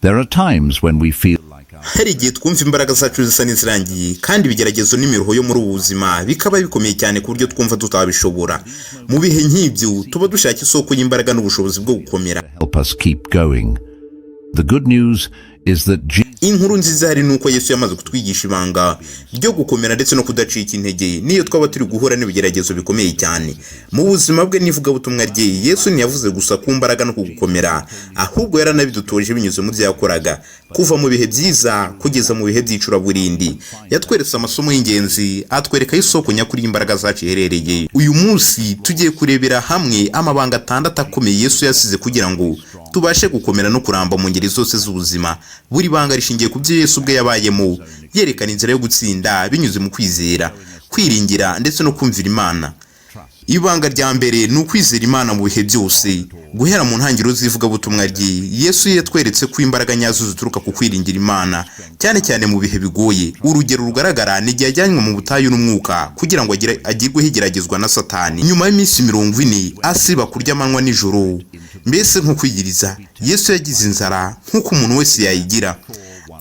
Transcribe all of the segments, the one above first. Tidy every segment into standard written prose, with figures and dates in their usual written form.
There are times when we feel hari igihe twumva imbaraga zacu zisa n'izirangiye kandi ibigeragezo n'imiruho yo muri ubu buzima bikaba bikomeye cyane ku buryo twumva tutabishobora. Mu bihe nk'ibyo tuba dushaka isoko y'imbaraga n'ubushobozi bwo gukomera. help us keep going. The good news is that Inkuru nziza hari nuko Yesu yamaze kutwigisha ibanga ryo gukomera ndetse no kudacika intege niyo twaba turi guhura n'ibigeragezo bikomeye cyane. Mu buzima bwe n'ivugabutumwa rye Yesu ntiyavuze gusa ku mbaraga no kugukomera, ahubwo yaranabidutoje binyuze mu byo yakoraga. Kuva mu bihe byiza kugeza mu bihe by'icuraburindi yatweretse amasomo y'ingenzi, atwereka isoko nyakuri y'imbaraga zacu iherereye. Uyu munsi tugiye kurebera hamwe amabanga 6 akomeye Yesu yasize kugira ngo tubashe gukomera no kuramba mu ngeri zose z'ubuzima. Buri banga rishingiye ku byo Yesu ubwe yabayemo, yerekana inzira yo gutsinda binyuze mu kwizera, kwiringira ndetse no kumvira Imana. Ibanga rya mbere ni ukwizera Imana mu bihe byose. Guhera mu ntangiriro z'ivugabutumwa rye Yesu yatweretse ko imbaraga nyazo zituruka ku kwiringira Imana, cyane cyane mu bihe bigoye. Urugero rugaragara ni igihe ajyanywe mu butayu n'umwuka kugira ngo agirweho igeragezwa na Satani. Nyuma y'iminsi 40 asiba kurya amanywa n'ijoro, mbese nko kwigiriza, Yesu yagize inzara nk'uko umuntu wese yayigira.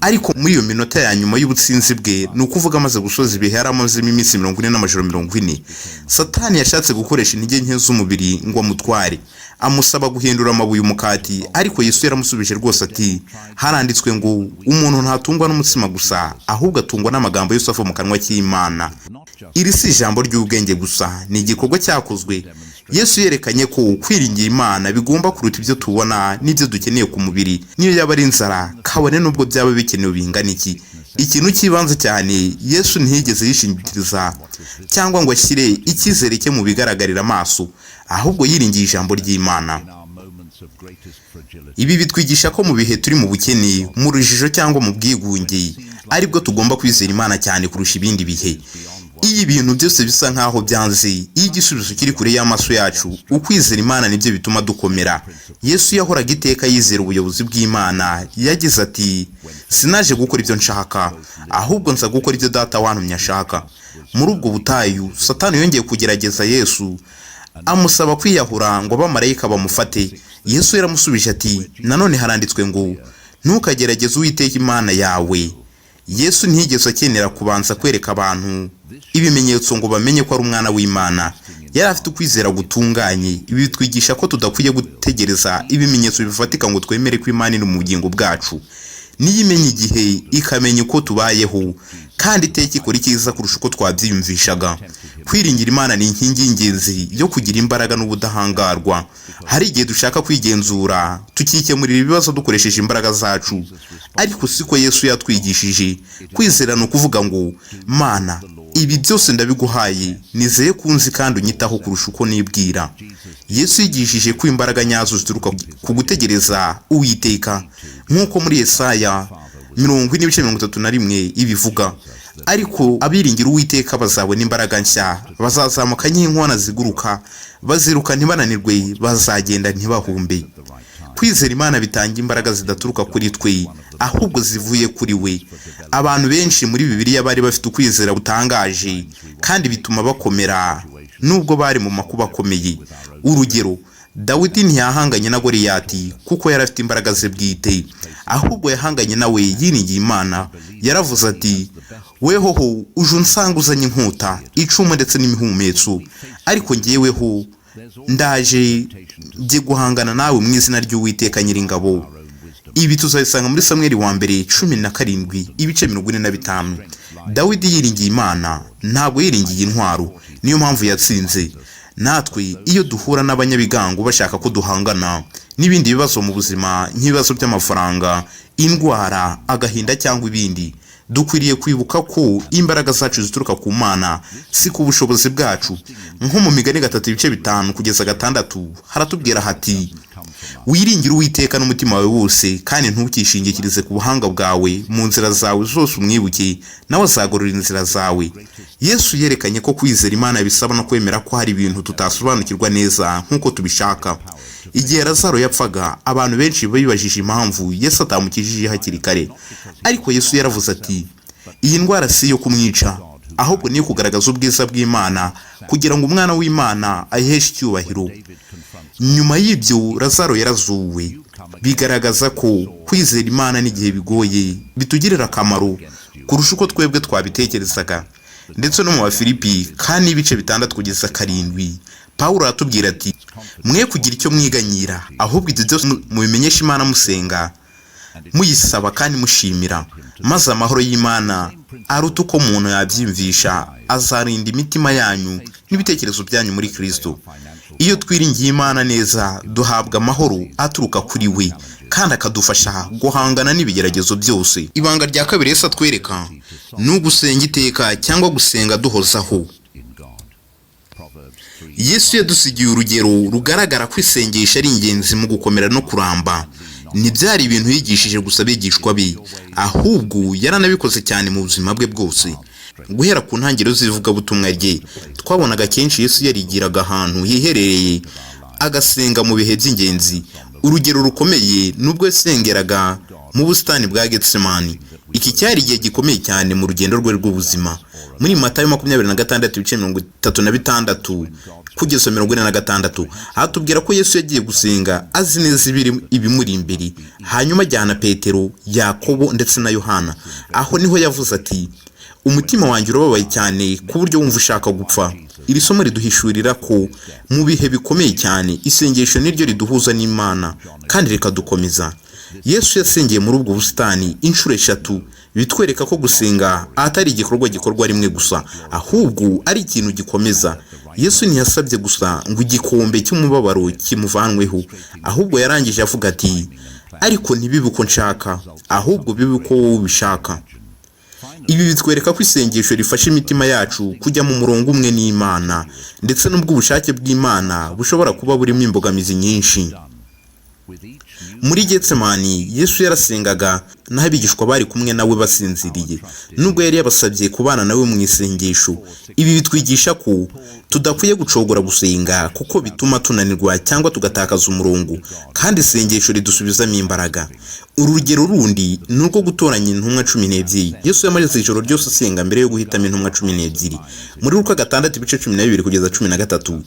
Ariko muri iyo minota ya nyuma y'ubutsinzi bwe, ni ukuvuga amaze gusoza ibihe yaramazemo iminsi 40 n'amajoro 40, Satani yashatse gukoresha intege nke z'umubiri ngo amutware, amusaba guhindura amabuye umukati. Ariko Yesu yaramusubije rwose ati, haranditswe ngo umuntu ntatungwa n'umutsima gusa, ahubwo atungwa n'amagambo yose ava mu kanwa cy'Imana. Iri si ijambo ry'ubwenge gusa, ni igikorwa cyakozwe. Yesu yerekanye ko kwiringira Imana bigomba kuruta ibyo tubona n'ibyo dukeneye ku mubiri. Niyo yaba ari inzara, kabone n'ubwo byaba bikenewe bingana iki. Ikintu cy'ibanze cyane Yesu ntiyigeze yishingikiriza cyangwa ngo ashyire icyizere cye mu bigaragarira amaso, ahubwo yiringiye ijambo ry'Imana. Ibi bitwigisha ko mu bihe turi mu bukene, mu rujijo cyangwa mu bwigunge, aribwo tugomba kwizera Imana cyane kurusha ibindi bihe. Iyo ibintu byose bisa nkaho byanze, iyo igisubizo kiri kure y'amaso yacu, ukwizera Imana nibyo bituma dukomera. Yesu yahoraga iteka yizera ubuyobozi bw'Imana. Yagize ati, sinaje gukora ibyo nshaka, ahubwo nza gukora ibyo Data wantumye ashaka. Muri ubwo butayu Satani yongeye kugerageza Yesu, amusaba kwiyahura ngo abamarayika bamufate. Yesu yaramusubije ati, nanone haranditswe ngo ntukagerageze Uwiteka Imana yawe. Yesu ntiyigeze akenera kubanza kwereka abantu ibimenyetso ngo bamenye ko ari umwana w'Imana. Yari afite ukwizera gutunganye. Ibi bitwigisha ko tudakwiye gutegereza ibimenyetso bifatika ngo twemere ko Imana iri mu bugingo bwacu. Niyo imenya igihe, ikamenya uko tubayeho, kandi iteka ikora icyiza kurusha uko twabyiyumvishaga. Kwiringira Imana ni inkingi y'ingenzi yo kugira imbaraga n'ubudahangarwa. Hari igihe dushaka kwigenzura, tukikemurira ibibazo dukoresheje imbaraga zacu, ariko siko Yesu yatwigishije. Kwizera ni ukuvuga ngo, Mana, ibi byose ndabiguhaye, nizeye kunzi kandi unyitaho kurusha uko nibwira. Yesu yigishije ko imbaraga nyazo zituruka ku gutegereza Uwiteka, nk'uko muri Yesaya 40:31 ibivuga. Ariko abiringira Uwiteka bazabona imbaraga nshya, bazazamuka nk'inkona ziguruka, baziruka ntibananirwe, bazagenda ntibahumbe. Kwizera Imana bitanga imbaraga zidaturuka kuri twe, ahubwo zivuye kuri we. Abantu benshi muri Bibiliya bari bafite ukwizera butangaje, kandi bituma bakomera nubwo bari mu makuba akomeye. Urugero, Dawidi ntiyahanganye na Goliyati kuko yari afite imbaraga ze bwite, ahubwo yahanganye nawe yiringiye Imana. Yaravuze ati, wehoho uje unsanga uzanye inkota, icumu ndetse n'imihumetso, ariko ngeweho ndaje ngiye guhangana nawe mu izina ry'Uwiteka Nyiringabo. Ibi tuzabisanga muri Samweli wa mbere 17:45. Dawidi yiringiye Imana, ntabwo yiringiye intwaro, niyo mpamvu yatsinze. Natwe iyo duhura n'abanyabigango bashaka ko duhangana n'ibindi bibazo mu buzima, nk'ibibazo by'amafaranga, indwara, agahinda cyangwa ibindi, dukwiriye kwibuka ko imbaraga zacu zituruka ku Mana, si ku bushobozi bwacu. Nko mu Migani 3:5-6 haratubwira hati, wiringira Uwiteka n'umutima wawe wose, kandi ntukishingikirize ku buhanga bwawe. Mu nzira zawe zose umwibuke, nawe azagorora inzira zawe. Yesu yerekanye ko kwizera Imana bisaba no kwemera ko hari ibintu tutasobanukirwa neza nk'uko tubishaka. Igihe Lazaro yapfaga, abantu benshi bibajije impamvu Yesu atamukijije hakiri kare. Ariko Yesu yaravuze ati, iyi ndwara si yo kumwica, ahubwo niyo kugaragaza ubwiza bw'Imana, kugira ngo umwana w'Imana ayiheshe icyubahiro. Nyuma y'ibyo Lazaro yarazuwe. bigaragaza ko kwizera Imana n'igihe bigoye bitugirira akamaro kurusha uko twebwe twabitekerezaga. Ndetse no mu Bafilipi kandi ibice 6-7 Pawulo aratubwira ati mwe kugira icyo mwiganyira, ahubwo ibyo byose mubimenyesha Imana musenga muyisaba kandi mushimira, maze amahoro y'Imana aruta uko umuntu yabyimvisha azarinda imitima yanyu n'ibitekerezo byanyu muri Kristo. Iyo twiringiye Imana neza duhabwa amahoro aturuka kuri we kandi akadufasha guhangana n'ibigeragezo byose. Ibanga rya kabiri Yesu atwereka ni ugusenga iteka cyangwa gusenga duhozaho. Yesu yadusigiye urugero rugaragara ko isengesho ari ingenzi mu gukomera no kuramba. Ntibyari ibintu yigishije gusa abigishwa be, ahubwo yaranabikoze cyane mu buzima bwe bwose. Guhera ku ntangiriro z'ivugabutumwa rye twabonaga kenshi Yesu yarigiraga ahantu hiherereye agasenga mu bihe by'ingenzi. Urugero rukomeye nubwo yasengeraga mu busitani bwa Getsemani. Iki cyari igihe gikomeye cyane mu rugendo rwe rw'ubuzima. Muri Matayo 26:36 kugeza 46 hatubwira ko Yesu yagiye gusenga azi neza ibimuri imbere. Hanyuma ajyana Petero, Yakobo ndetse na Yohana. Aho niho yavuze ati umutima wanjye urababaye cyane ku buryo wumva ushaka gupfa. Iri somo riduhishurira ko mu bihe bikomeye cyane isengesho niryo riduhuza n'Imana kandi rikadukomeza. Yesu yasengeye muri ubwo busitani inshuro 3, bitwereka ko gusenga atari igikorwa gikorwa rimwe gusa, ahubwo ari ikintu gikomeza. Yesu ntiyasabye gusa ngo igikombe cy'umubabaro kimuvanweho, ahubwo yarangije avuga ati ariko ntibibe uko nshaka, ahubwo bibe uko wowe ubishaka. Ibi bitwereka ko isengesho rifasha imitima yacu kujya mu murongo umwe n'Imana, ndetse n'ubwo ubushake bw'Imana bushobora kuba burimo imbogamizi nyinshi. Muri Getsemani Yesu yarasengaga naho abigishwa bari kumwe nawe basinziriye, nubwo yari yabasabye kubana nawe mu isengesho. Ibi bitwigisha ko tudakwiye gucogora gusenga kuko bituma tunanirwa cyangwa tugatakaza umurongo, kandi isengesho ridusubizamo imbaraga. Urugero rundi ni urwo gutoranya intumwa 12. Yesu yamaze ijoro ryose asenga mbere yo guhitamo intumwa 12. Muri Luka 6:12-13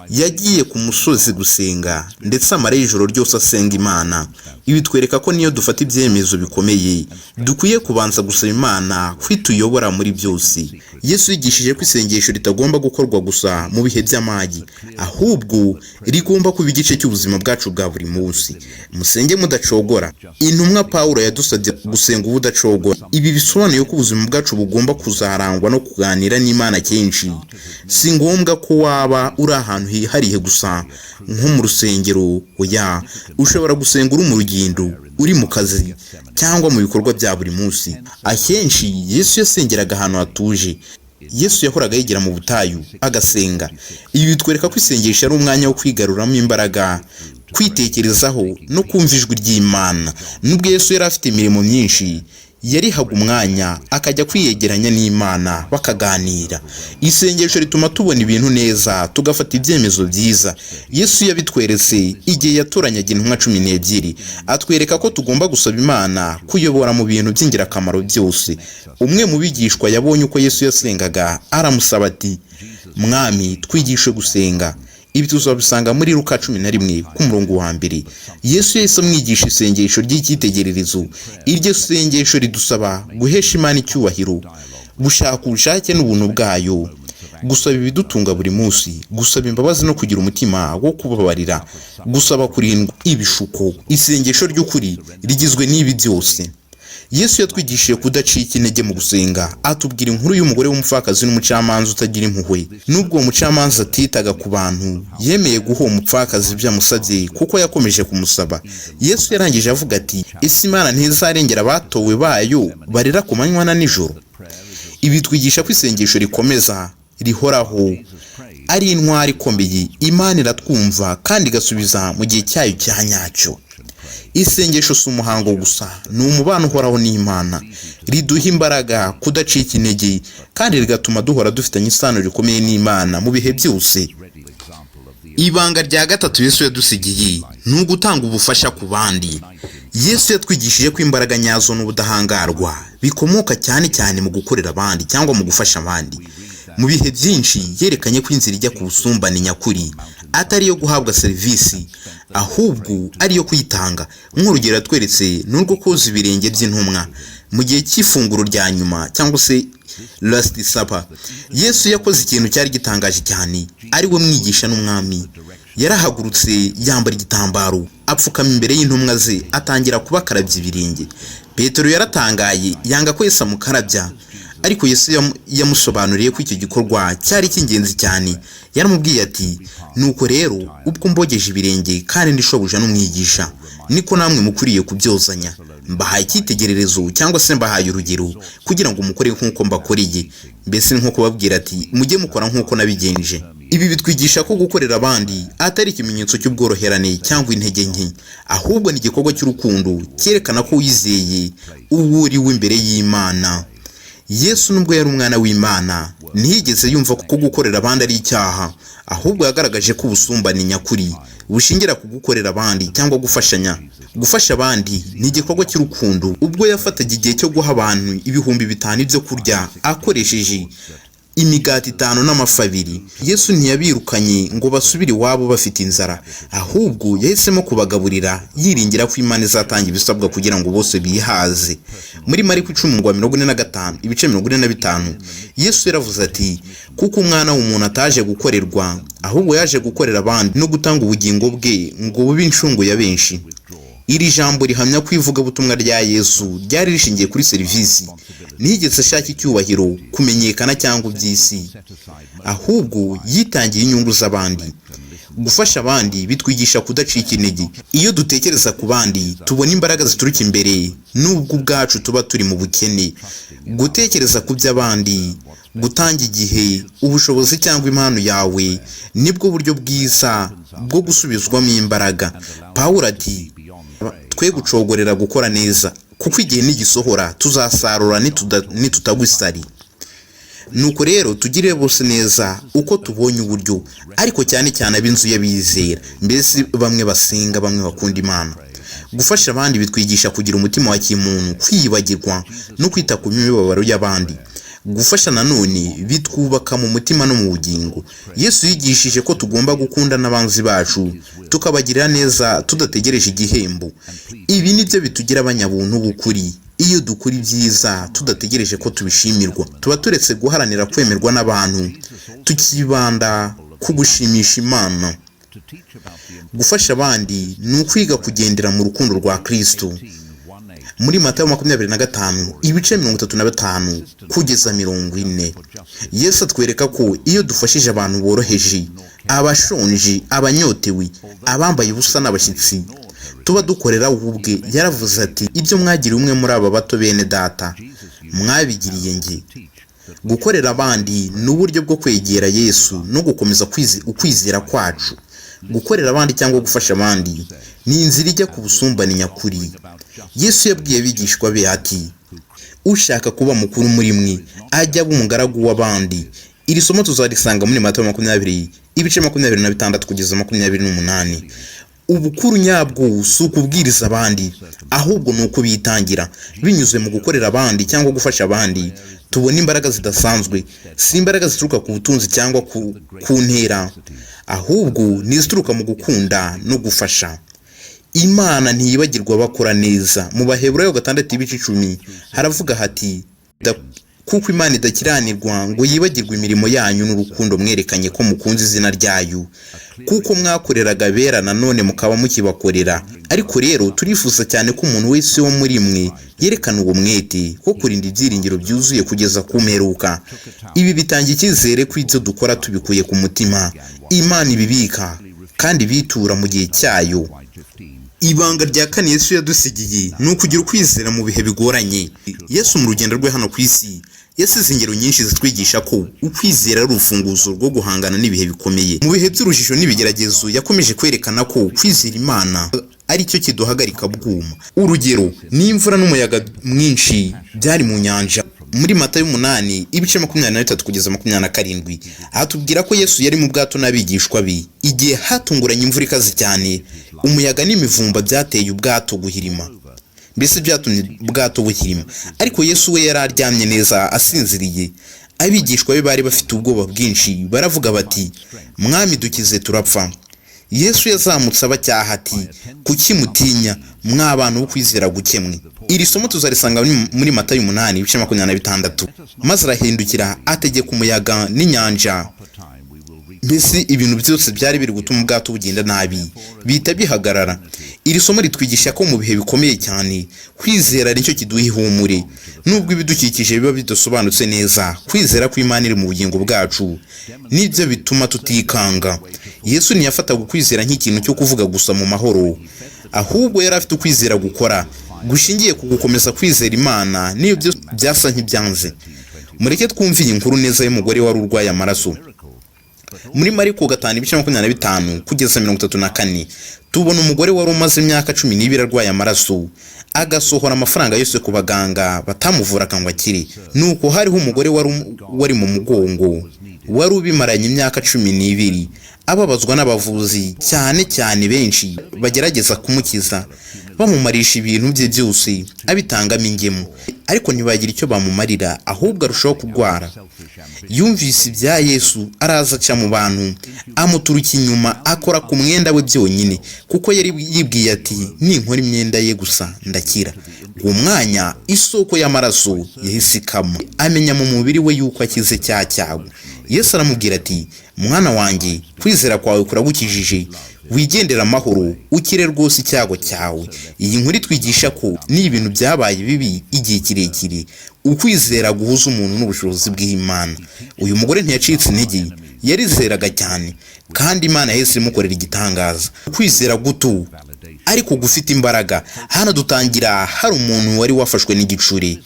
yagiye ku musozi gusenga, ndetse amara ijoro ryose asenga Imana. Ibi twereka ko niyo dufata ibyemezo bikomeye dukwiye kubanza gusaba Imana kwituyobora muri byose. Yesu yigishije ko isengesho ritagomba gukorwa gusa mu bihe by'amagi, ahubwo rigomba kuba igice cy'ubuzima bwacu bwa buri munsi. Musenge mudacogora. Intumwa Pawulo yadusabye gusenga ubudacogora. Ibi bisobanuye ko ubuzima bwacu bugomba kuzarangwa no kuganira n'Imana kenshi. Si ngombwa ko waba uri ahantu hihariye gusa nko mu rusengero, oya, ushobora gusenga uri mu rugendo, uri mu kazi cyangwa mu bikorwa bya buri munsi. Akenshi Yesu yasengeraga ahantu hatuje. Yesu yahoraga yigira mu butayu agasenga. Ibi bitwereka ko isengesho ari umwanya wo kwigaruramo imbaraga, kwitekerezaho no kumva ijwi ry'Imana. Nubwo Yesu yari afite imirimo myinshi, yarihaga umwanya akajya kwiyegeranya n'Imana bakaganira. Isengesho rituma tubona ibintu neza, tugafata ibyemezo byiza. Yesu yabitweretse igihe yatoranyaga intumwa 12. Atwereka ko tugomba gusaba Imana kuyobora mu bintu by'ingirakamaro byose. Umwe mu bigishwa yabonye uko Yesu yasengaga, aramusaba ati Mwami, twigishe gusenga. Ibi tuzabisanga muri Luka 11:1. Yesu yahise amwigisha isengesho ry'icyitegererezo. Iryo sengesho ridusaba guhesha Imana icyubahiro, gushaka ubushake n'ubuntu bwayo, gusaba ibidutunga buri munsi, gusaba imbabazi no kugira umutima wo kubabarira, gusaba kurindwa ibishuko. Isengesho ry'ukuri rigizwe n'ibi byose. Yesu yatwigishije kudacika intege mu gusenga. Atubwira inkuru y'umugore w'umupfakazi n'umucamanza utagira impuhwe. Nubwo uwo mucamanza atitaga ku bantu, yemeye guha uwo mupfakazi ibyo yamusabye kuko yakomeje kumusaba. Yesu yarangije avuga ati ese Imana ntizarengera abatowe bayo barira ku manywa na nijoro? Ibi twigisha ko isengesho rikomeza, rihoraho, ari intwari ikomeye. Imana iratwumva kandi igasubiza mu gihe cyayo cya nyacyo. Isengesho si umuhango gusa, ni umubano uhoraho n'Imana. Riduha imbaraga, kudacika intege, kandi rigatuma duhora dufitanye isano rikomeye n'Imana mu bihe byose. Ibanga rya gatatu Yesu yadusigiye ni ugutanga ubufasha ku bandi. Yesu yatwigishije ko imbaraga nyazo n'ubudahangarwa bikomoka cyane cyane mu gukorera abandi cyangwa mu gufasha abandi. mu bihe byinshi yerekanye ko inzira ijya ku busumbane nyakuri atari iyo guhabwa serivisi, ahubwo ari iyo kuyitanga. Nk'urugero yatweretse n'urwo koza ibirenge by'intumwa mu gihe cy'ifunguro rya nyuma cyangwa se last supper. Yesu yakoze ikintu cyari gitangaje cyane, ari we mwigisha n'umwami. Yarahagurutse yambara igitambaro, apfukama imbere y'intumwa ze, atangira kubakarabya ibirenge. Petero yaratangaye, yanga ko Yesu amukarabya, ariko Yesu yamusobanuriye ko icyo gikorwa cyari cy'ingenzi cyane. Yaramubwiye ati, nuko rero ubwo mbogeje ibirenge kandi ndishoboja n'umwigisha, niko namwe mukwiriye kubyozanya. Mbahaye icyitegererezo cyangwa se mbahaye urugero kugira ngo mukore nk'uko mbakoreye. Mbese nko kubabwira ati, mujye mukora nk'uko nabigenje. Ibi bitwigisha ko gukorera abandi atari ikimenyetso cy'ubworoherane cyangwa intege nke, ahubwo ni igikorwa cy'urukundo cyerekana ko wizeye uwo uriwe imbere y'Imana. Yesu nubwo yari umwana w'Imana ntiyigeze yumva ko gukorera abandi ari icyaha, ahubwo yagaragaje ko ubusumbane nyakuri bushingira ku gukorera abandi cyangwa gufashanya. Gufasha abandi ni igikorwa cy'urukundo. Ubwo yafataga igihe cyo guha abantu 5,000 byo kurya akoresheje imigati 5 n'amafi 2, Yesu ntiyabirukanye ngo basubire iwabo bafite inzara, ahubwo yahisemo kubagaburira yiringira ko Imana izatanga ibisabwa kugira ngo bose bihaze. Muri Mariko 10:45, Yesu yaravuze ati, kuko umwana w'umuntu ataje gukorerwa, ahubwo yaje gukorera abandi no gutanga ubugingo bwe ngo bube incungu ya benshi. Iri jambo rihamya ko ivugabutumwa rya Yesu ryari rishingiye kuri serivisi. Ntiyigeze ashaka icyubahiro, kumenyekana cyangwa iby'isi, ahubwo yitangiye inyungu z'abandi. Gufasha abandi bitwigisha kudacika intege. Iyo dutekereza ku bandi tubona imbaraga zituruka imbere nubwo ubwacu tuba turi mu bukene. Gutekereza ku by'abandi, gutanga igihe, ubushobozi cyangwa impano yawe nibwo buryo bwiza bwo gusubizwamo imbaraga. Pawulo ati, twe gucogorera gukora neza, kuko igihe nigisohora tuzasarura nitutagwa isari. Nuko rero tugire bose neza uko tubonye uburyo, ariko cyane cyane ab'inzu y'abizera, mbese bamwe basenga, bamwe bakunda Imana. Gufasha abandi bitwigisha kugira umutima wa kimuntu, kwiyibagirwa no kwita ku mibabaro y'abandi. Gufasha nanone bitwubaka mu mutima no mu bugingo. Yesu yigishije ko tugomba gukunda n'abanzi bacu, tukabagirira neza tudategereje igihembo. Ibi nibyo bitugira abanyabuntu b'ukuri. Iyo dukora ibyiza tudategereje ko tubishimirwa, tuba turetse guharanira kwemerwa n'abantu, tukibanda ku gushimisha Imana. Gufasha abandi ni ukwiga kugendera mu rukundo rwa Kristo. Muri Matayo 25:35 kugeza 40, Yesu atwereka ko iyo dufashije abantu boroheje, abashonje, abanyotewe, abambaye ubusa n'abashyitsi, tuba dukorera ubwe. Yaravuze ati, ibyo mwagiriye umwe muri aba bato bene data mwabigiriye njye. Gukorera abandi ni uburyo bwo kwegera Yesu no gukomeza ukwizera kwacu. Gukorera abandi cyangwa gufasha abandi ni inzira ijya ku busumbane nyakuri. Yesu yabwiye abigishwa be ati, ushaka kuba mukuru muri mwe ajya aba umugaragu w'abandi. Iri somo tuzarisanga muri Matayo 20:26 kugeza 28. Ubukuru nyabwo si ukubwiriza abandi, ahubwo ni uko bitangira. Binyuze mu gukorera abandi cyangwa gufasha abandi, tubona imbaraga zidasanzwe. Si imbaraga zituruka ku butunzi cyangwa ku ntera, ahubwo nizituruka mu gukunda no gufasha. Imana ntiyibagirwa bakora neza. Mu Baheburayo 6:10 haravuga hati, kuko Imana idakiranirwa ngo yibagirwe imirimo yanyu n'urukundo mwerekanye ko mukunze izina ryayo, kuko mwakoreraga bera nanone mukaba mukibakorera. Ariko rero turifuza cyane ko umuntu wese wo muri mwe yerekana uwo mwete ko kurinda ibyiringiro byuzuye kugeza ku mperuka. Ibi bitanga icyizere ko ibyo dukora tubikuye ku mutima. Imana ibibika kandi bitura mu gihe cyayo. Ibanga rya kane Yesu yadusigiye ni ukugira ukwizera mu bihe bigoranye. Yesu mu rugendo rwe hano ku isi yasize ingero nyinshi zitwigisha ko ukwizera ari urufunguzo rwo guhangana n'ibihe bikomeye. Mu bihe by'urujijo n'ibigeragezo yakomeje kwerekana ko kwizera Imana ari cyo kiduhagarika bwuma. Urugero ni imvura n'umuyaga mwinshi byari mu nyanja. Muri Matayo 8:23 kugeza 27 hatubwira ko Yesu yari mu bwato n'abigishwa be igihe hatunguranye imvura ikaze cyane. Umuyaga n'imivumba byateye ubwato guhirima, mbese byatumye ubwato buhirima. Ariko Yesu we yari aryamye neza asinziriye. abigishwa be bari bafite ubwoba bwinshi, baravuga bati, mwami dukize turapfa. Yesu yazamutse abacyaha ati, kuki mutinya mwa bantu bo kwizera gukemwe. Iri somo tuzarisanga muri Matayo 8:26. Maze arahindukira ategeka umuyaga n'inyanja, mbese ibintu byose byari biri gutuma ubwato bugenda nabi bihita bihagarara. Iri somo ritwigisha ko mu bihe bikomeye cyane kwizera nicyo kiduha ihumure. Nubwo ibidukikije biba bidasobanutse neza, kwizera kw'Imana iri mu bugingo bwacu nibyo bituma tutikanga. Yesu ntiyafataga ukwizera nk'ikintu cyo kuvuga gusa mu mahoro, ahubwo yari afite ukwizera gukora, gushingiye ku gukomeza kwizera Imana niyo byo byasa nk'ibyanze. Mureke twumve iyi nkuru neza y'umugore wari urwaye amaraso. Muri Mariko 5:25 kugeza 34 tubona umugore wari umaze imyaka 12 arwaye amaraso, agasohora amafaranga yose ku baganga batamuvuraga ngo akire. Nuko hariho umugore wari mu mugongo wari ubimaranye imyaka 12, ababazwa n'abavuzi cyane benshi bagerageza kumukiza, bamumarisha ibintu bye byose abitangamo ingemu, ariko ntibagira icyo bamumarira, ahubwo arushaho kurwara. Yumvise ibya Yesu, araza aca mu bantu, amuturuka inyuma, akora ku mwenda we byonyine, kuko yari yibwiye ati, ninkora imyenda ye gusa ndakira. Uwo mwanya isoko y'amaraso yahise ikama, amenya mu mubiri we yuko akize cya cyago. Yesu aramubwira ati, mwana wanjye, kwizera kwawe kuragukijije, wigendera amahoro, ukire rwose icyago cyawe. Iyi nkuru itwigisha ko ni ibintu byabaye bibi igihe kirekire, ukwizera guhuza umuntu n'ubushobozi bw'Imana. Uyu mugore ntiyacitse intege, yarizeraga cyane, kandi Imana yahise imukorera igitangaza. Kwizera guto ariko gufite imbaraga. Hano dutangira hari umuntu wari wafashwe n'igicuri,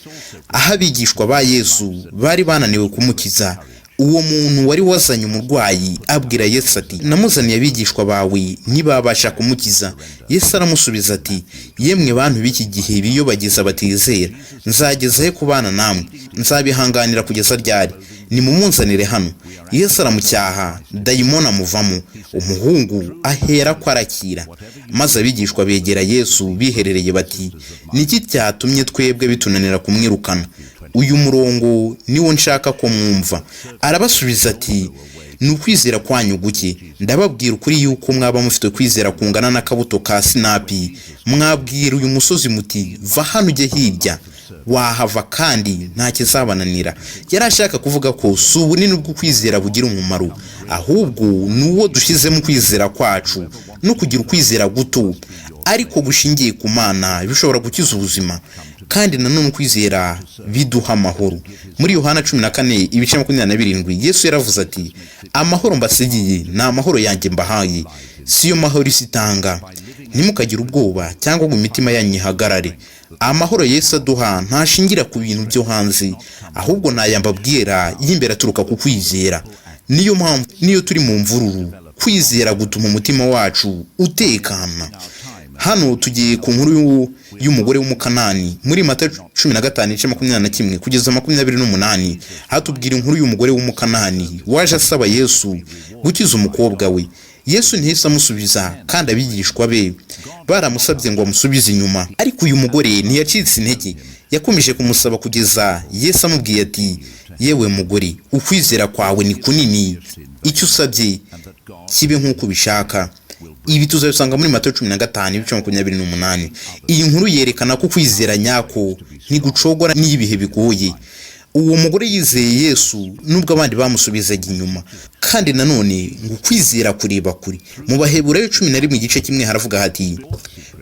aho abigishwa ba Yesu bari bananiwe kumukiza. Uwo muntu wari wazanye umurwayi abwira Yesu ati, namuzaniye abigishwa bawe ntibabasha kumukiza. Yesu aramusubiza ati, yemwe bantu b'iki gihe biyobagiza batizera, nzageza he kubana namwe? Nzabihanganira kugeza ryari? Nimumunzanire hano. Yesu aramucyaha, dayimoni amuvamo, umuhungu ahera ko arakira. Maze abigishwa begera Yesu biherereye bati, niki cyatumye twebwe bitunanira kumwirukana? Uyu murongo niwo nshaka ko mwumva. Arabasubiza ati, ni ukwizera kwanyu guke. Ndababwira ukuri yuko mwaba mufite kwizera kungana n'akabuto ka sinapi, mwabwira uyu musozi muti, va hano ujye hirya, wahava kandi nta kizabananira. Yari ashaka kuvuga ko si ubunini bw'ukwizera bugira umumaro, ahubwo nuwo dushyizemo kwizera kwacu no kugira ukwizera guto ariko gushingiye ku Mana bishobora gukiza ubuzima, kandi nanone kwizera biduha amahoro. Muri Yohana 14:27 Yesu yaravuze ati, amahoro mbasigiye ni amahoro yanjye mbahaye, siyo mahoro isi itanga. Ntimukagire ubwoba cyangwa ngo imitima yanyu ihagarare. Amahoro Yesu aduha ntashingira ku bintu byo hanze, ahubwo nayambabwira y'imbere aturuka ku kwizera. Niyo mpamvu niyo turi mu mvururu, kwizera gutuma umutima wacu utekana. Hano tugiye ku nkuru y'umugore w'umukanani muri Matayo 15:21 kugeza 28. Hatubwira inkuru y'umugore w'umukanani waje asaba Yesu gukiza umukobwa we. Yesu ntihise amusubiza, kandi abigishwa be baramusabye ngo amusubize inyuma, ariko uyu mugore ntiyacitse intege, yakomeje kumusaba kugeza Yesu amubwiye ati, yewe mugore, ukwizera kwawe ni kunini, icyo usabye kibe nk'uko ubishaka. Ibi tuzabisanga muri Matayo 15:28. Iyi nkuru yerekana ko kwizera nyako ntigucogora n'ibihe bigoye. Uwo mugore yizeye Yesu nubwo abandi bamusubizaga inyuma, kandi nanone ngo kwizera kureba kuri. Mu Baheburayo 11:1 haravuga hati,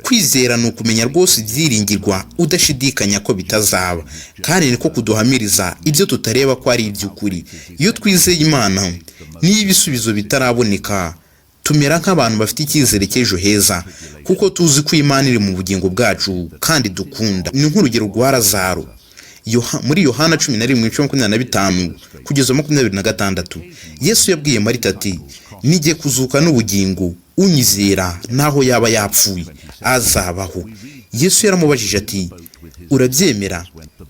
kwizera ni ukumenya rwose ibyiringirwa udashidikanya ko bitazaba, kandi niko kuduhamiriza ibyo tutareba ko ari iby'ukuri. Iyo twizeye Imana niyo ibisubizo bitaraboneka, tumera nk'abantu bafite icyizere cy'ejo heza, kuko tuzi ko Imana iri mu bugingo bwacu kandi dukunda. Ni nk'urugero rwa Lazaro muri Yohana 11:25 kugeza 26. Yesu yabwiye Marita ati, nijye kuzuka n'ubugingo, unyizera naho yaba yapfuye azabaho. Yesu yaramubajije ati, urabyemera?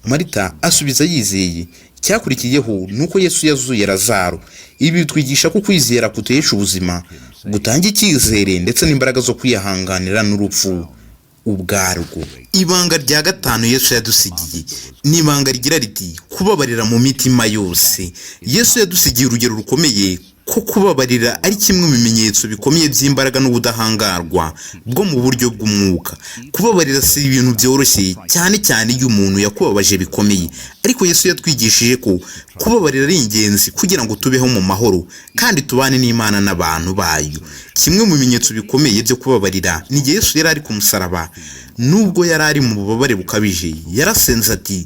Marita asubiza yizeye. Cyakurikiyeho nuko Yesu yazuye Lazaro. Ibi bitwigisha ko kwizera kutesha ubuzima, gutanga icyizere ndetse n'imbaraga zo kwihanganira n'urupfu ubwarwo. Ibanga rya gatanu Yesu yadusigiye n'ibanga rigira riti kubabarira mu mitima yose. Yesu yadusigiye urugero rukomeye ko kubabarira ari kimwe mu bimenyetso bikomeye by'imbaraga n'ubudahangarwa bwo mu buryo bw'umwuka. Kubabarira si ibintu byoroshye, cyane cyane iyo umuntu yakubabaje bikomeye, ariko Yesu yatwigishije ko kubabarira ari ingenzi kugira ngo tubeho mu mahoro kandi tubane n'Imana n'abantu bayo. Kimwe mu bimenyetso bikomeye byo kubabarira ni igihe Yesu yari ari ku musaraba, nubwo yari ari mu bubabare bukabije, yarasenze ati,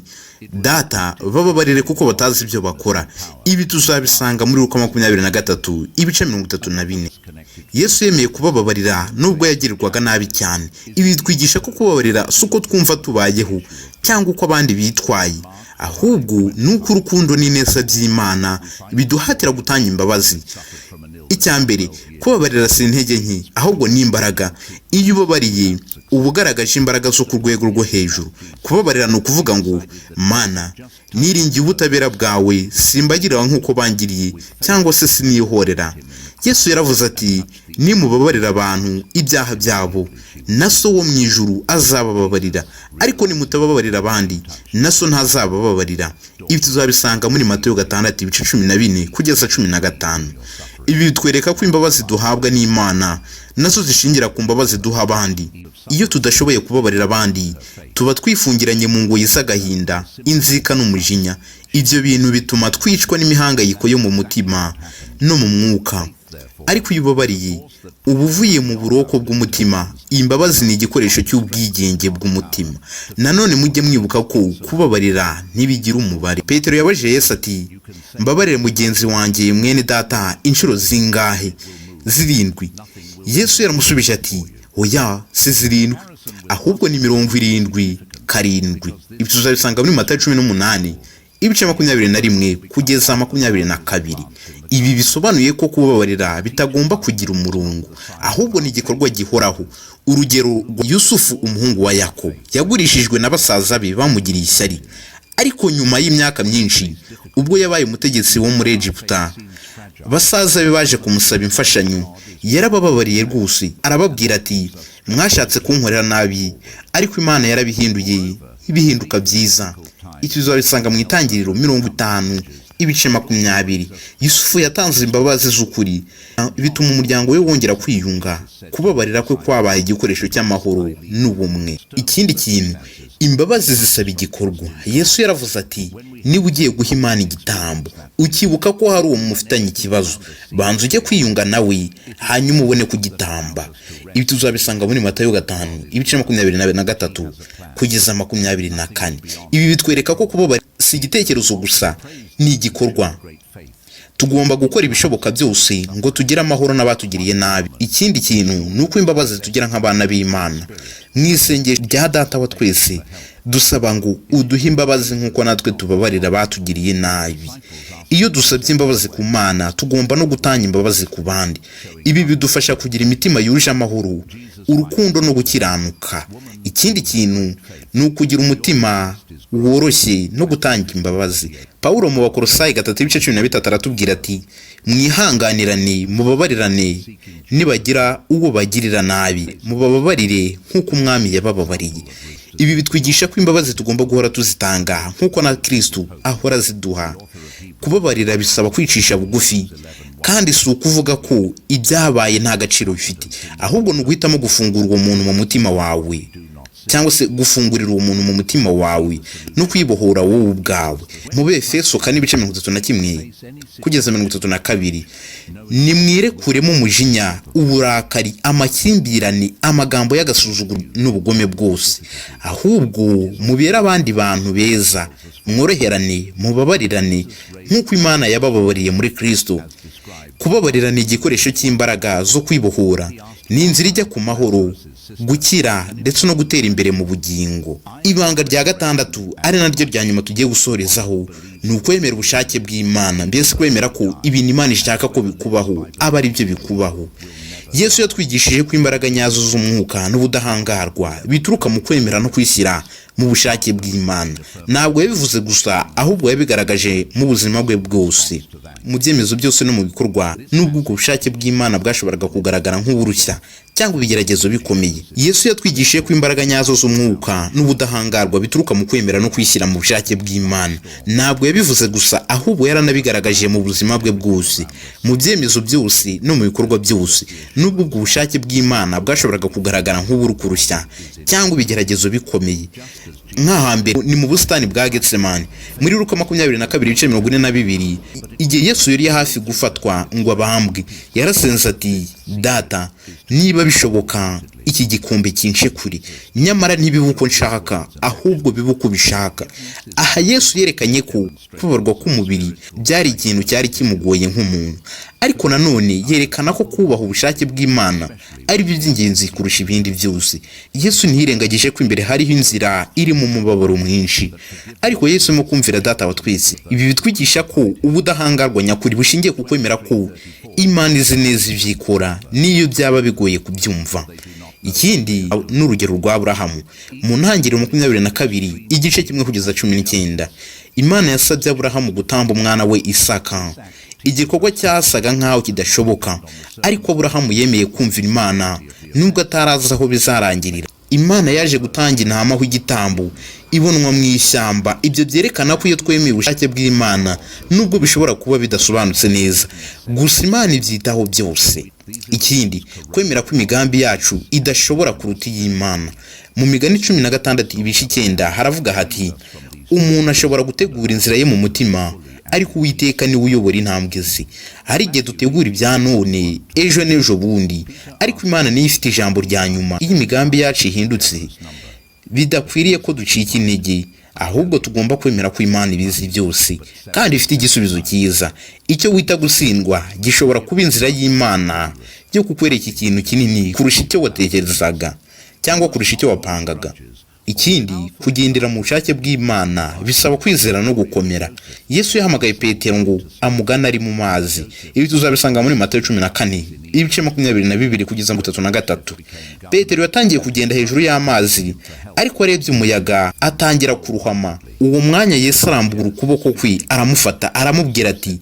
Data, bababarire kuko batazi ibyo bakora. Ibi tuzabisanga muri Luka 23 ibice 34. Yesu yemeye kubababarira nubwo yagirirwaga nabi cyane. Ibi twigisha ko kubabarira si uko twumva tubayeho cyangwa uko abandi bitwaye, ahubwo nuko urukundo n'ineza by'Imana biduhatira gutanga imbabazi. Icyambere, kubabarira si intege nke, ahubwo ni imbaraga. Iyo ubabariye uba ugaragaje imbaraga zo ku rwego rwo hejuru. Kubabarira ni ukuvuga ngo, Mana, niringiye ubutabera bwawe, simbagirira nk'uko bangiriye cyangwa se sinihorera. Yesu yaravuze ati, nimubabarira abantu ibyaha byabo, na So wo mu ijuru azabababarira, ariko nimutababarira abandi, na So ntazabababarira. Ibi tuzabisanga muri Matayo 6 ibice 14 kugeza 15. Ibi bitwereka ko imbabazi duhabwa n'Imana nazo zishingira ku mbabazi duha abandi. Iyo tudashoboye kubabarira abandi, tuba twifungiranye mu ngoyi z'agahinda, inzika n'umujinya. Ibyo bintu bituma twicwa n'imihangayiko yo mu mutima no mu mwuka. Ariko iyo ubabariye, uba uvuye mu buroko bw'umutima. Imbabazi ni igikoresho cy'ubwigenge bw'umutima. Nanone mujye mwibuka ko kubabarira ntibigira umubare. Petero yabajije Yesu ati, mbabarire mugenzi wanjye mwene data inshuro zingahe? 7. Yesu yaramusubije ati, oya, si 7, ahubwo ni 77. Ibi tuzabisanga muri Matayo 18 ibice 21 kugeza 22. Ibi bisobanuye ko kubabarira bitagomba kugira umurongo, ahubwo ni igikorwa gihoraho. Urugero, Yusufu umuhungu wa Yakobo yagurishijwe n'abasaza be bamugiriye ishyari, ariko nyuma y'imyaka myinshi ubwo yabaye umutegetsi wo muri Egiputa, basaza be baje kumusaba imfashanyo. Yarabababariye rwose, arababwira ati, mwashatse kunkorera nabi, ariko Imana yarabihinduye ibihinduka byiza. Icyo tuzabisanga mu Itangiriro 50 ibice 20. Yusufu yatanze imbabazi z'ukuri, bituma umuryango we wongera kwiyunga. Kubabarira kwe kwabaye igikoresho cy'amahoro n'ubumwe. Ikindi kintu, imbabazi zisaba igikorwa. Yesu yaravuze ati, niba ugiye guha Imana igitambo, ukibuka ko hari uwo mufitanye ikibazo, banza ujye kwiyunga nawe, hanyuma ubone kugitamba. Ibi tuzabisanga muri Matayo 5 ibice 23 kugeza 24. Ibi bitwereka ko kubabarira si igitekerezo gusa, ni igikorwa. Tugomba gukora ibishoboka byose ngo tugire amahoro n'abatugiriye nabi. Ikindi kintu ni uko imbabazi tugira nk'abana b'Imana. Mu isengesho rya Data wa twese dusaba ngo uduhe imbabazi nk'uko natwe tubabarira abatugiriye nabi. Iyo dusabye imbabazi ku Mana, tugomba no gutanga imbabazi ku bandi. Ibi bidufasha kugira imitima yuje amahoro, urukundo no gukiranuka. Ikindi kintu ni ukugira umutima woroshye no gutanga imbabazi. Paulo mu Bakolosayi 3:13 aratubwira ati, mwihanganirane, mubabarirane, nibagira uwo bagirira nabi, mubababarire nk'uko Umwami yabababariye. Ibi bitwigisha ko imbabazi tugomba guhora tuzitanga nk'uko na Kristo ahora ziduha. Kubabarira bisaba kwicisha bugufi, kandi si ukuvuga ko ibyabaye nta gaciro bifite, ahubwo ni uguhitamo gufungura uwo muntu mu mutima wawe, cyangwa se gufungurira uwo muntu mu mutima wawe no kwibohora wowe ubwawe. Mu Befeso 4:31 kugeza 32, nimwirekuremo umujinya, uburakari, amakimbirane, amagambo y'agasuzuguro n'ubugome bwose, ahubwo mubere abandi bantu beza, mworoherane, mubabarirane nk'uko Imana yabababariye muri Kristo. Kubabarira ni igikoresho cy'imbaraga zo kwibohora, ni inzira ijya ku mahoro, gukira ndetse no gutera imbere mu bugingo. Ibanga rya 6 ari naryo rya nyuma tugiye gusorezaho, ni ukwemera ubushake bw'Imana, mbese kwemera ko ibintu Imana ishaka ko bikubaho aba ari byo bikubaho. Yesu yatwigishije ko imbaraga nyazo z'umwuka n'ubudahangarwa bituruka mu kwemera no kwishyira mu bushake bw'Imana. Ntabwo yabivuze gusa, ahubwo yabigaragaje mu buzima bwe bwose, mu byemezo byose no mu bikorwa. Nubwo ubwo bushake bw'Imana bwashoboraga kugaragara nk'uburushya cyangwa ibigeragezo bikomeye, Yesu yatwigishije ko imbaraga nyazo z'umwuka n'ubudahangarwa bituruka mu kwemera no kwishyira mu bushake bw'Imana. Ntabwo yabivuze gusa, ahubwo yaranabigaragaje mu buzima bwe bwose, mu byemezo byose no mu bikorwa byose. Nubwo ubwo bushake bw'Imana bwashoboraga kugaragara nk'uburukurushya cyangwa ibigeragezo bikomeye. Nk'ahambere ni mu busitani bwa Getsemani muri Luka 22:42, igihe Yesu yari hafi gufatwa ngo abambwe, yarasenze ati, Data, niba bishoboka iki gikombe kince kuri, nyamara ntibibe uko nshaka, ahubwo bibe uko bishaka. Aha Yesu yerekanye ko kubabarwa k'umubiri byari ikintu cyari kimugoye nk'umuntu, ariko nanone yerekana ko kubaha ubushake bw'Imana ari byo by'ingenzi kurusha ibindi byose. Yesu ntiyirengagije ko imbere hariho inzira irimo umubabaro mwinshi, ariko Yesu mu kumvira Data wa twese. Ibi bitwigisha ko ubudahangarwa nyakuri bushingiye ku kwemera ko Imana izi neza ivyikora niyo byaba bigoye kubyumva. Ikindi n'urugero rwa Aburahamu mu ntangiriro 22 igice kimwe kugeza 19, Imana yasabye Aburahamu gutamba umwana we Isaka. Igikorwa cyasaga nkaho kidashoboka, ariko Aburahamu yemeye kumvira Imana nubwo atarazi aho bizarangirira. Imana yaje gutanga intama w'igitambo ibonwa mu ishyamba. Ibyo byerekana ko iyo twemeye ubushake bw'Imana, nubwo bishobora kuba bidasobanutse neza, gusa Imana ibyitaho byose. Ikindi, kwemera ko imigambi yacu idashobora kuruta iy'Imana. Mu Migani 16:9 haravuga hati, umuntu ashobora gutegura inzira ye mu mutima, ariko Uwiteka niwe uyobora intambwe ze. Hari igihe dutegura ibya none, ejo n'ejo bundi, ariko Imana niyo ifite ijambo rya nyuma. Iyo imigambi yacu ihindutse, bidakwiriye ko ducika intege, ahubwo tugomba kwemera ko Imana ibizi byose kandi ifite igisubizo cyiza. Icyo wita gutsindwa gishobora kuba inzira y'Imana yo kukwereka ikintu kinini kurusha icyo watekerezaga cyangwa kurusha icyo wapangaga. Ikindi, kugendera mu bushake bw'Imana bisaba kwizera no gukomera. Yesu yahamagaye Petero ngo amugana ari mu mazi. Ibi tuzabisanga muri Matayo 14:22 kugeza 33. Petero yatangiye kugenda hejuru y'amazi, ariko arebye umuyaga atangira kuruhama. Uwo mwanya Yesu arambura ukuboko kwe aramufata, aramubwira ati,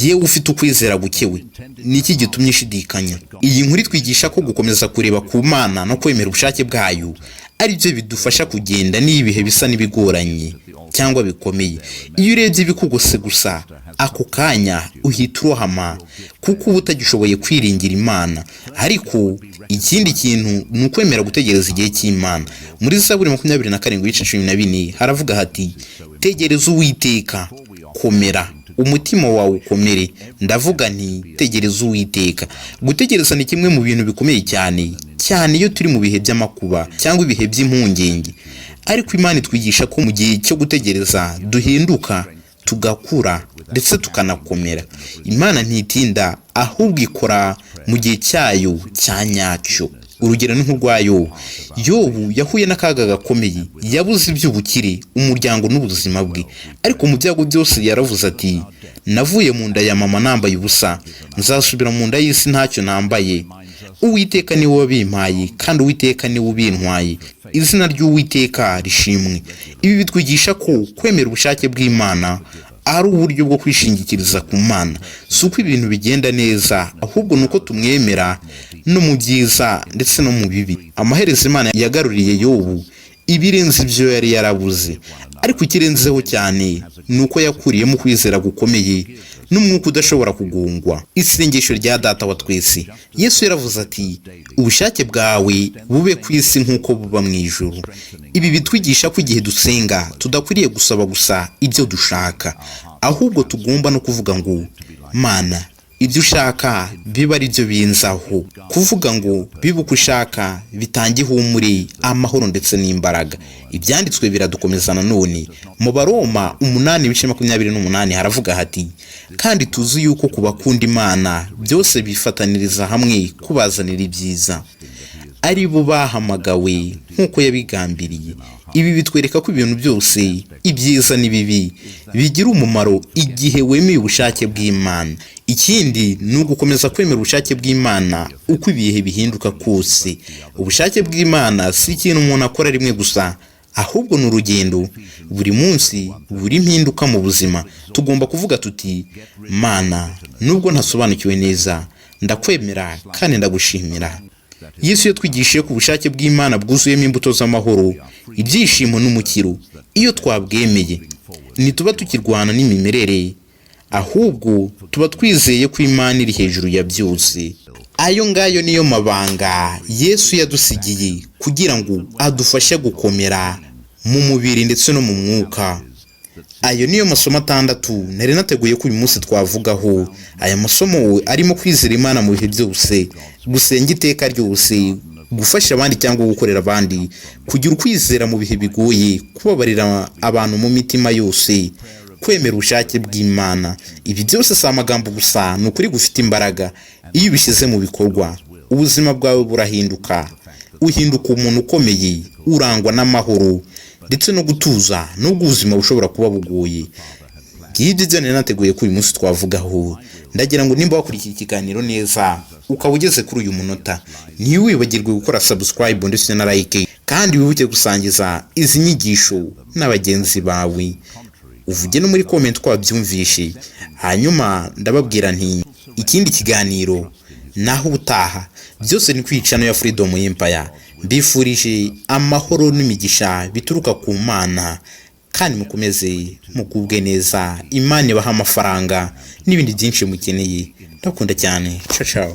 yewe ufite ukwizera gukewe, niki gitumye ushidikanya? Iyi nkuru twigisha ko gukomeza kureba ku Mana no kwemera ubushake bwayo ari byo bidufasha kugenda n'ibihe bisa n'ibigoranye cyangwa bikomeye. Iyo urebye ibikugose gusa, ako kanya uhita urohama kuko uba utagishoboye kwiringira Imana. Ariko ikindi kintu ni ukwemera gutegereza igihe cy'Imana. Muri Zaburi 24:14 haravuga hati, tegereza Uwiteka, komera umutima wawe ukomere. Ndavuga nti tegereza Uwiteka. Gutegereza ni kimwe mu bintu bikomeye cyane iyo turi mu bihe by'amakuba cyangwa ibihe by'impungenge. Ariko Imana itwigisha ko mu gihe cyo gutegereza duhinduka, tugakura ndetse tukanakomera. Imana ntitinda, ahubwo ikora mu gihe cyayo cya nyacyo. Urugero ni nk'urwayo Yobu yahuye n'akaga gakomeye, yabuze iby'ubukire, umuryango n'ubuzima bwe, ariko mu byago byose yaravuze ati, navuye mu nda ya mama nambaye ubusa, nzasubira mu nda y'isi ntacyo nambaye. Uwiteka niwe wabimpaye kandi Uwiteka niwe ubintwaye, izina ry'Uwiteka rishimwe. Ibi bitwigisha ko kwemera ubushake bw'Imana ari uburyo bwo kwishingikiriza ku Mana. Si uko ibintu bigenda neza, ahubwo nuko tumwemera no mu byiza ndetse no mu bibi. Amaherezo Imana yagaruriye Yobu ibirenze ibyo yari yarabuze, ariko ikirenzeho cyane nuko yakuriyemo kwizera gukomeye n'umwuka udashobora kugungwa. Isengesho rya Data wa twese. Yesu yaravuze ati, ubushake bwawe bube ku isi nk'uko buba mu ijuru. Ibi bitwigisha ko igihe dusenga tudakwiriye gusaba gusa ibyo dushaka, ahubwo tugomba no kuvuga ngo, Mana, ibyo ushaka biba ari byo binzaho. Kuvuga ngo bibe uko ushaka bitange ihumure, amahoro ndetse n'imbaraga. Ibyanditswe biradukomeza nanone. Mu Baroma 8:28 haravuga hati, kandi tuzi yuko kubakunda Imana byose bifataniriza hamwe kubazanira ibyiza, ari bo bahamagawe nk'uko yabigambiriye. Ibi bitwereka ko ibintu byose, ibyiza n'ibibi, bigira umumaro igihe wemeye ubushake bw'Imana. Ikindi ni ugukomeza kwemera ubushake bw'Imana uko ibihe bihinduka kose. Ubushake bw'Imana si ikintu umuntu akora rimwe gusa, ahubwo ni urugendo. Buri munsi buri mpinduka mu buzima tugomba kuvuga tuti, Mana, nubwo ntasobanukiwe neza, ndakwemera kandi ndagushimira. Yesu yatwigishije ku bushake bw'Imana bwuzuyemo imbuto z'amahoro, ibyishimo n'umukiro. Iyo twabwemeye, ntituba tukirwana n'imimerere, ahubwo tuba twizeye ko Imana iri hejuru ya byose. Ayo ngayo niyo mabanga Yesu yadusigiye kugira ngo adufashe gukomera mu mubiri ndetse no mu mwuka. Ayo niyo masomo 6 nari nateguye ko uyu munsi twavugaho. Aya masomo arimo kwizera Imana mu bihe byose, gusenga iteka ryose, gufasha abandi cyangwa gukorera abandi, kugira ukwizera mu bihe bigoye, kubabarira abantu mu mitima yose, kwemera ubushake bw'Imana. Ibi byose si amagambo gusa, ni ukuri gufite imbaraga. Iyo ubishyize mu bikorwa, ubuzima bwawe burahinduka, uhinduka umuntu ukomeye, urangwa n'amahoro ndetse no gutuza, nubwo ubuzima bushobora kuba bugoye. Ngibyo nari nateguye ko uyu munsi twavugaho. Ndagira ngo nimba wakurikiye ikiganiro neza, ukaba ugeze kuri uyu munota, ntiwibagirwe gukora subscribe ndetse na like, kandi wibuke gusangiza izi nyigisho n'abagenzi bawe. Uvuge no muri comment ko wabyumvishe. Hanyuma ndababwira nti ikindi kiganiro naho ubutaha. Byose ni kwicano ya Freedom Empire. Mbifurije amahoro n'imigisha bituruka ku Mana, kandi mukomeze mugubwe neza. Imana ibaha amafaranga n'ibindi byinshi mukeneye. Ndakunda cyane. Ciao ciao.